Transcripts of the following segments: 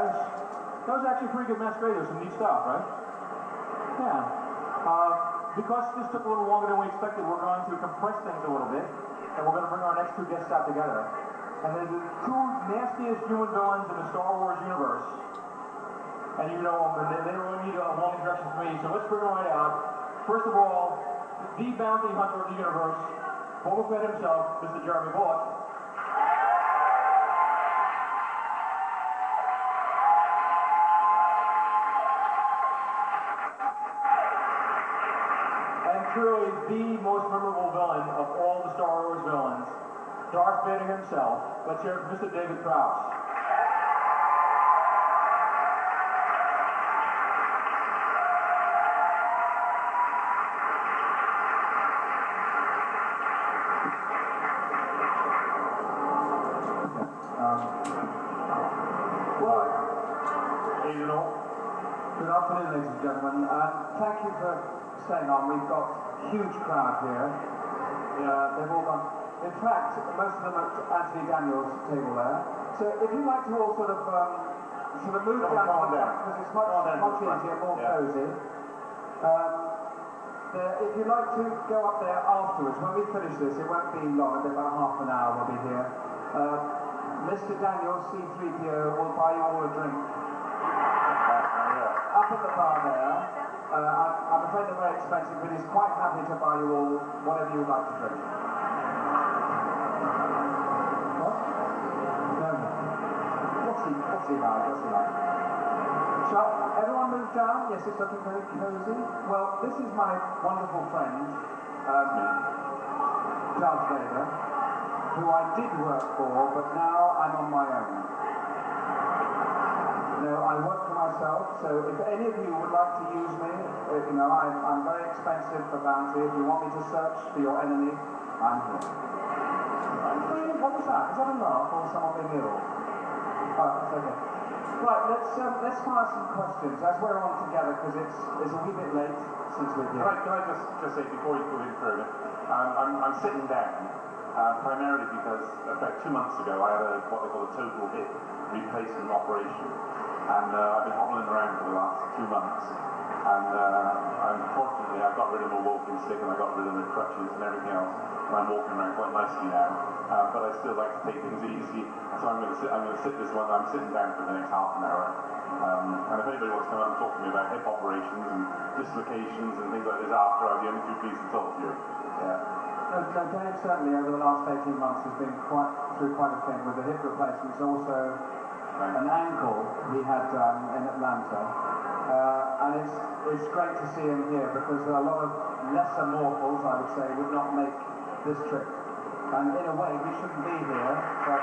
guys. That was actually pretty good masqueraders, some neat stuff, right? Yeah. Because this took a little longer than we expected, we're going to compress things a little bit, and we're going to bring our next two guests out together. And they're the two nastiest human villains in the Star Wars universe. And you know them, and they don't need a long introduction from me, so let's bring them right out. First of all, the bounty hunter of the universe, Boba Fett himself, Mr. Jeremy Bullock. Truly the most memorable villain of all the Star Wars villains, Darth Vader himself. Let's hear it from Mr. David Prowse. Good afternoon, ladies and gentlemen. Thank you for staying on. We've got a huge crowd here. They've all gone. In fact, most of them at Anthony Daniels' table there. So if you'd like to all sort of move down to the back, because it's much easier, more cozy. If you'd like to go up there afterwards, when we finish this, it won't be long, it'll be about half an hour we'll be here. Mr. Daniels, C-3PO, will buy you all a drink. Up at the bar there. I'm afraid they're very expensive, but he's quite happy to buy you all whatever you'd like to drink. What? No. What's he like? Shall everyone move down? Yes, it's looking very cozy. Well, this is my wonderful friend, Darth Vader, who I did work for, but now I'm on my own. No, I work for myself, so if any of you would like to use me, I'm very expensive for bounty. If you want me to search for your enemy, I'm here. What was that? Is that a laugh or someone being ill? Oh, it's okay. Right, let's fire some questions as we're on together, because it's a wee bit late since we're here. Can I just say, before you go in further, I'm sitting down primarily because about 2 months ago I had what they call a total hip replacement operation. And I've been hobbling around for the last 2 months, and unfortunately I got rid of my walking stick and I got rid of my crutches and everything else, and I'm walking around quite nicely now, but I still like to take things easy, so I'm going to sit this one. I'm sitting down for the next half an hour, and if anybody wants to come out and talk to me about hip operations and dislocations and things like this after, I'll be only too pleased to talk to you. No, Dave certainly over the last 18 months has been through quite a thing with the hip replacements, also an ankle he had done in Atlanta, and it's great to see him here, because a lot of lesser mortals, I would say, would not make this trip, and in a way we shouldn't be here, but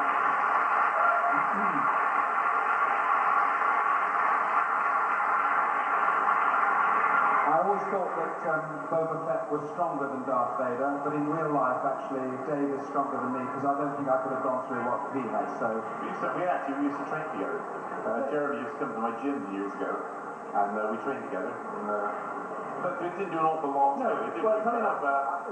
I always thought that Boba Fett was stronger than Darth Vader, but in real life, actually, Dave is stronger than me, because I don't think I could have gone through what he has. So we used to train together. Jeremy used to come to my gym years ago, and we trained together. But we didn't do an awful lot. No, well, funny enough,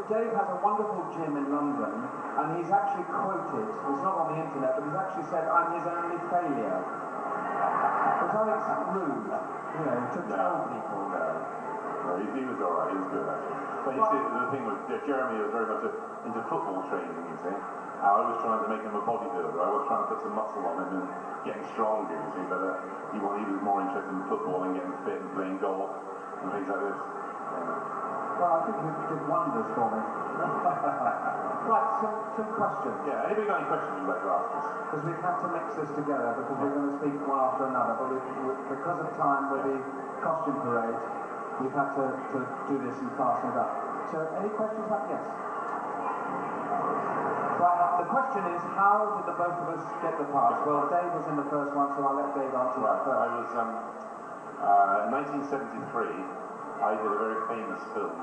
Dave has a wonderful gym in London, and he's actually quoted, it's not on the internet, but he's actually said, "I'm his only failure." Which I think is rude, to tell people. No, he was alright, he was good actually. But you see, the thing with Jeremy was very much into football training, you see. I was trying to make him a bodybuilder, I was trying to put some muscle on him and getting stronger, you see, but he was more interested in football and getting fit and playing golf and things like this. Well, I think you did wonders for me. Right, some questions. Yeah, anybody got any questions you'd like to ask us? Because we've had to mix this together, because we're going to speak one after another, but because of time with the costume parade, we've had to do this and fasten it up. So, any questions about yes? Right, the question is, how did the both of us get the parts? Well, Dave was in the first one, so I'll let Dave answer that first. I was, in 1973, I did a very famous film,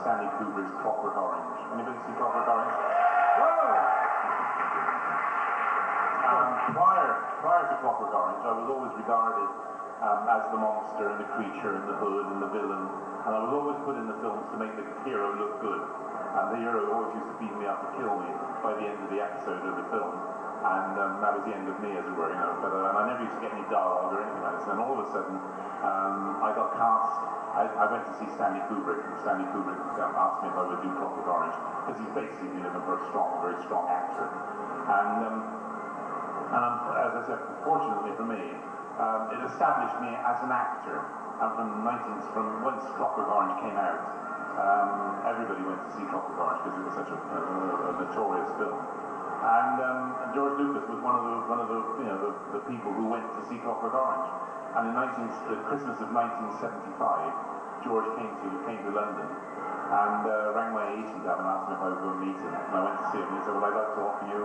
Stanley Kubrick's Clockwork Orange. Anybody see Clockwork Orange? Prior to Clockwork Orange, I was always regarded as the monster and the creature and the hood and the villain, and I was always put in the films to make the hero look good. And the hero always used to beat me up to kill me by the end of the episode of the film. and that was the end of me, as it were, you know. But and I never used to get any dialogue or anything like this. And then all of a sudden, I got cast. I went to see Stanley Kubrick, and Stanley Kubrick asked me if I would do Clockwork Orange, because he's basically looking for a very strong actor. And as I said, fortunately for me, it established me as an actor. And from once Clockwork Orange came out, everybody went to see Clockwork Orange because it was such a notorious film. And George Lucas was one of the people who went to see Clockwork Orange. And in the Christmas of 1975, George came to London and rang my agent up and asked me if I would go and meet him. And I went to see him and he said, well, I'd like to offer you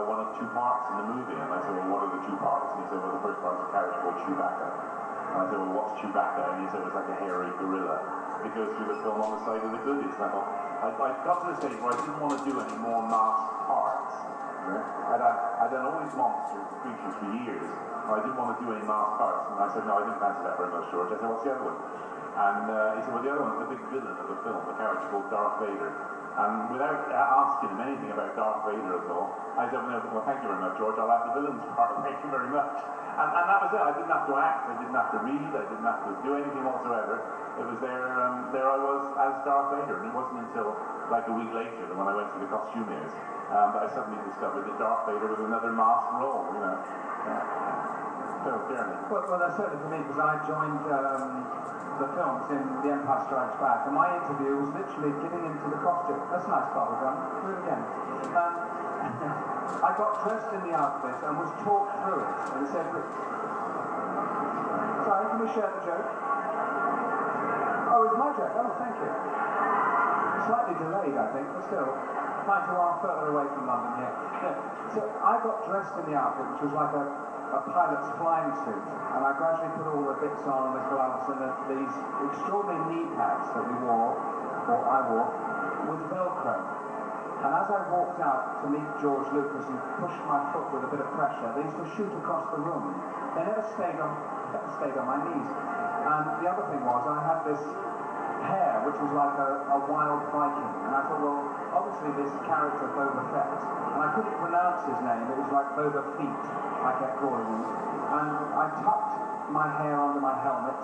one of 2 parts in the movie. And I said, well, what are the 2 parts? And he said, well, the first part is a character called Chewbacca. And I said, well, what's Chewbacca? And he said, it was like a hairy gorilla. It goes through the film on the side of the goodies. And I thought, I got to the stage where I didn't want to do any more masked parts. I'd done all these monster creatures for years. I didn't want to do any masked parts. And I said, no, I didn't fancy that very much, George. I said, what's the other one? And he said, well, the other one's the big villain of the film, the character called Darth Vader. And without asking him anything about Darth Vader at all, I said, well, thank you very much, George. I'll have the villain's part. Thank you very much. And that was it. I didn't have to act. I didn't have to read. I didn't have to do anything whatsoever. It was there. There I was as Darth Vader. And it wasn't until like a week later that when I went to the costumiers that I suddenly discovered that Darth Vader was another masked role. You know. So, Jeremy. Well, that's certainly for me, because I joined the films in The Empire Strikes Back, and my interview was literally getting into the costume. That's a nice bubble gum. Do it again. I got dressed in the outfit and was talked through it, and said, sorry, can we share the joke? Oh, it's my joke. Oh, thank you. Slightly delayed, I think, but still. 90 miles further away from London here. Yeah. So I got dressed in the outfit, which was like a pilot's flying suit, and I gradually put all the bits on and the gloves and these extraordinary knee pads that we wore, or I wore, with Velcro. And as I walked out to meet George Lucas and pushed my foot with a bit of pressure, they used to shoot across the room. They never stayed on my knees. And the other thing was, I had this hair which was like a wild Viking, and I thought, well, obviously this character Boba Fett, and I couldn't pronounce his name. It was like Boba Feet, I kept calling him. And I tucked my hair under my helmet,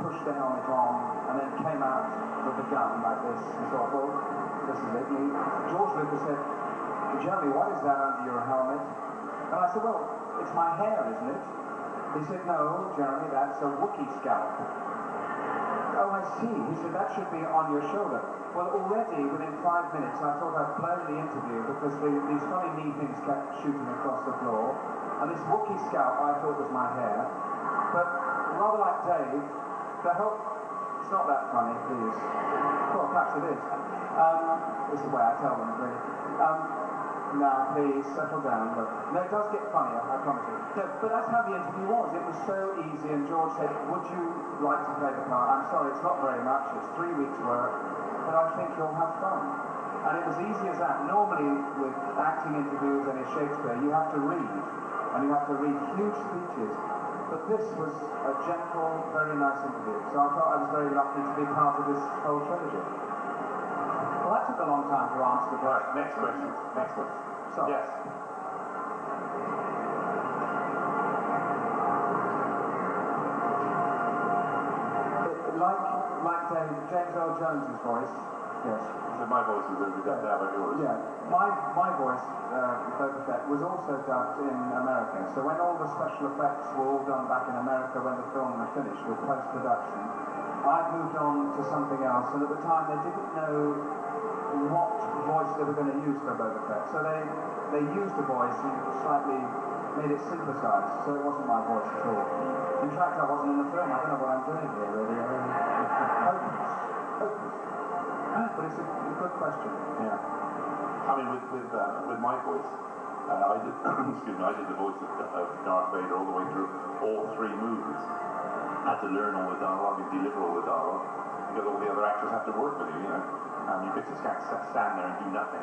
pushed the helmet on, and then came out with the gun like this, and thought, well, this is it. George Lucas said, Jeremy, what is that under your helmet? And I said, well, it's my hair, isn't it? He said, no, Jeremy, that's a Wookiee scalp. Oh, I see. He said, that should be on your shoulder. Well, already, within 5 minutes, I thought I'd blown the interview because these funny knee things kept shooting across the floor. And this Wookiee scalp I thought was my hair. But rather like Dave, the whole... It's not that funny, please. Well, perhaps it is. This is the way I tell them, really. Now, please, settle down. But, no, it does get funnier, I promise you. No, but that's how the interview was. It was so easy, and George said, would you like to play the part? I'm sorry, it's not very much. It's 3 weeks' work, but I think you'll have fun. And it was easy as that. Normally, with acting interviews and in Shakespeare, you have to read, and you have to read huge speeches. But this was a gentle, very nice interview. So I thought I was very lucky to be part of this whole trilogy. Well, that took a long time to answer the question. Right, next question. Next one. Sorry. Yes. Like James Earl Jones's voice, yes. So my voice was dubbed out by yours. Yeah, my voice, Boba Fett, was also dubbed in America. So when all the special effects were all done back in America when the film was finished with post-production, I moved on to something else, and at the time they didn't know what voice they were going to use for Boba Fett. So they used a voice and slightly made it synthesized, so it wasn't my voice at all. In fact, I wasn't in the film. I don't know what I'm doing here, really. Hopeless. But it's a good question. Yeah. I mean, with my voice, I did I did the voice of Darth Vader all the way through all 3 movies. I had to learn all the dialogue and deliver all the dialogue because all the other actors have to work with you, you know. You could just stand there and do nothing.